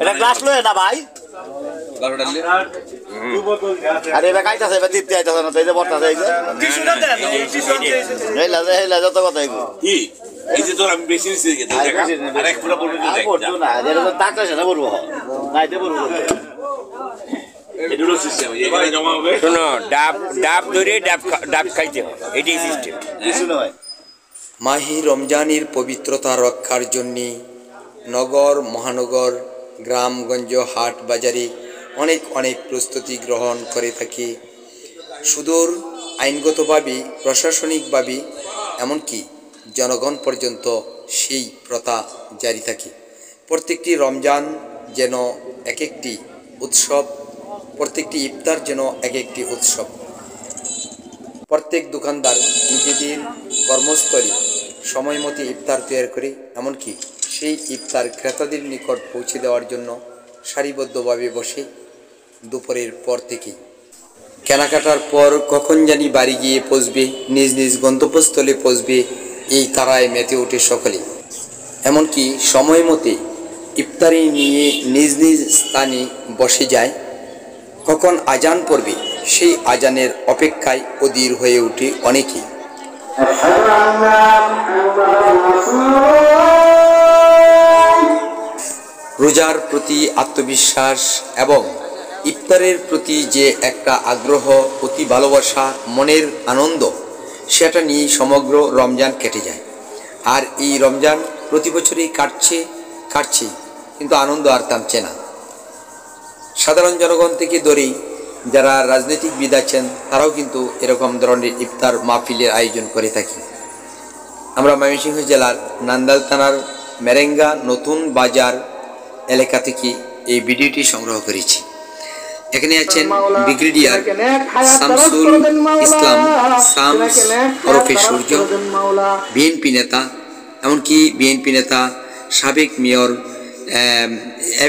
এটা গ্লাস লয়ে না ভাই আরে এবার খাইতাছে এবার তৃপ্তি আইতাছে না তো এই যে বর্তাছে এই যে যত কথা কি এই যে তোর আমি বেশি নিছি আর এক পুরো বলবো না এটা তো টাকা না বলবো নাইতে বলবো এডুলো সিস্টেম এখানে জমা হবে শোনো ডাব ধরে ডাব খাইতে হবে এটাই সিস্টেম কিছু নয়। মাহি রমজানের পবিত্রতা রক্ষার জন্যে নগর মহানগর গ্রামগঞ্জ হাট বাজারে অনেক প্রস্তুতি গ্রহণ করে থাকে। সুদূর আইনগতভাবে প্রশাসনিকভাবে এমনকি জনগণ পর্যন্ত সেই প্রথা জারি থাকে। প্রত্যেকটি রমজান যেন এক একটি উৎসব, প্রত্যেকটি ইফতার যেন এক একটি উৎসব। প্রত্যেক দোকানদার নিজেদের কর্মস্থলে সময়মতো ইফতার তৈরি করে এমনকি সেই ইফতার ক্রেতাদের নিকট পৌঁছে দেওয়ার জন্য সারিবদ্ধভাবে বসে দুপুরের পর থেকে। কেনাকাটার পর কখন জানি বাড়ি গিয়ে পৌঁছবে, নিজ নিজ গন্তব্যস্থলে পৌঁছবে, এই তারায় মেতে ওঠে সকলে। এমনকি সময় মতে ইফতারি নিয়ে নিজ নিজ স্থানে বসে যায়। কখন আজান পড়বে সেই আজানের অপেক্ষায় অধীর হয়ে ওঠে অনেকেই। রোজার প্রতি আত্মবিশ্বাস এবং ইফতারের প্রতি যে একটা আগ্রহ, অতি ভালোবাসা, মনের আনন্দ, সেটা নিয়ে সমগ্র রমজান কেটে যায়। আর এই রমজান প্রতি বছরই কাটছে কিন্তু আনন্দ আর থামছে না। সাধারণ জনগণ থেকে ধরেই যারা রাজনৈতিকবিদ আছেন তারাও কিন্তু এরকম ধরনের ইফতার মাহফিলের আয়োজন করে থাকি। আমরা ময়মনসিংহ জেলার নান্দাইল থানার মেরেঙ্গা নতুন বাজার এলাকা থেকে এই ভিডিওটি সংগ্রহ করেছি। এখানে আছেন ব্রিগেডিয়ার শামসুল ইসলাম শামস ওরফে সূর্য, বিএনপি নেতা, এমনকি বিএনপি নেতা সাবেক মেয়র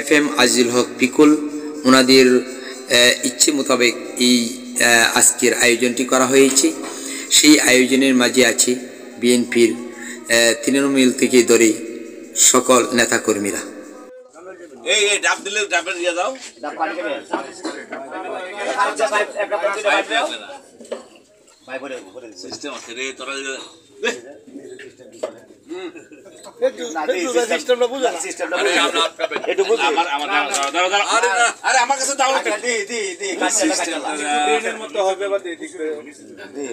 FM আজিজুল হক পিকুল। ওনাদের ইচ্ছে মোতাবেক এই আজকের আয়োজনটি করা হয়েছে। সেই আয়োজনের মাঝে আছে বিএনপির তৃণমূল থেকে ধরে সকল নেতাকর্মীরা। এই ডাব দিলে ডাবের দিয়ে দাও ডাব পানি খাবে একটা পাঁচটা পাইপ দাও ভাই পরে সিস্টেম আছে রে তোরা সিস্টেমটা বুঝো না, সিস্টেমটা বুঝো একটু বুঝো। আরে আমার কাছে দাও দি সিস্টেমের মতো হবে বা দি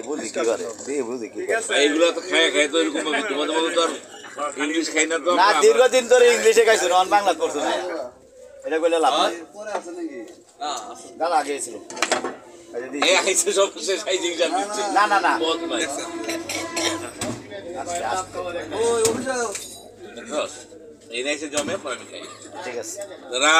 বুঝি কি করে, বুঝি কি এইগুলো তো খায় তো এরকম হবে। তোমাদের মতো তো আর ইংলিশ খাই না তো না, দীর্ঘদিন ধরে ইংলিশে খাইছো না, বাংলা করছো না, এটা কইলে লাভ নাই। দাদা আগে ছিল এই আইছে সব শেষ খাই জিং জান দিচ্ছে না না না বহুত ভাই ওই অভিষেক এই নাইছে জমে পরে খাই। ঠিক আছে রা